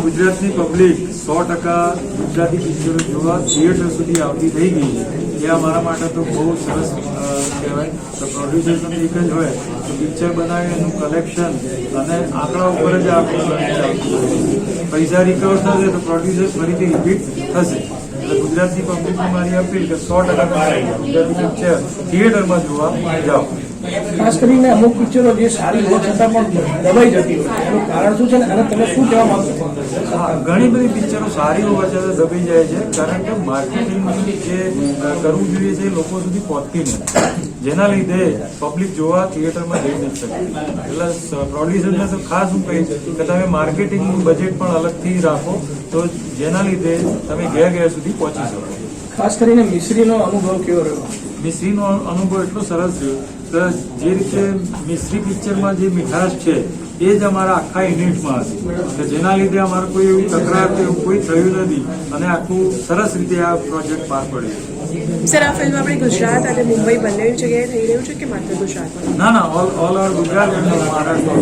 ગુજરાતની પબ્લિક 100% ગુજરાતી પિક્ચરો જોવા થિયેટર સુધી આવતી થઈ ગઈ છે, એ અમારા માટે તો બહુ સરસ કહેવાય. તો પ્રોડ્યુસરનો એક જ હોય તો પિક્ચર બનાવે એનું કલેક્શન અને આંકડા ઉપર જ આપણે પૈસા રિકવર થશે તો પ્રોડ્યુસર ફરીથી રિપીટ થશે. એટલે ગુજરાતની પબ્લિકની મારી અપીલ કે 100% ગુજરાતી પિક્ચર થિયેટરમાં જોવા જાઓ. ખાસ કરીને અમુક પિક્ચરો જે સારી હોવા છતાં પણ દબાઈ જતી હોય એનું કારણ શું છે ને અને તમે શું કહેવા માંગો છો? ઘણી બધી પિક્ચરો સારી હોવા છતાં દબાઈ જાય છે કારણ કે માર્કેટિંગ જે કરવું જોઈએ છે એ લોકો સુધી પહોંચતી નથી, જેના લીધે પબ્લિક જોવા થિયેટરમાં જઈ નથી શકતી. એટલે પ્રોડ્યુસરને તો ખાસ હું કહીશ કે તમે માર્કેટિંગનું બજેટ પણ અલગથી રાખો તો જેના લીધે તમે ઘેર સુધી પહોંચી શકો. ખાસ કરીને મિશ્રીનો અનુભવ કેવો રહ્યો? મિશ્રીનો અનુભવ એટલો સરસ છે કે જે રીતે મિશ્રી પિક્ચરમાં જે મીઠાશ છે એ જ અમારા આખા યુનિટમાં હતી, કે જેના લીધે અમારે કોઈ એવી તકરાર કે એવું કોઈ થયું નથી અને આખું સરસ રીતે આ પ્રોજેક્ટ પાર પડ્યો. સર, આ ફિલ્મ આપણે ગુજરાત અને મુંબઈ બંને જગ્યાએ થઈ રહ્યું છે કે માત્ર ગુજરાતમાં? ના, ઓલ ઓવર ગુજરાત અને મહારાષ્ટ્ર.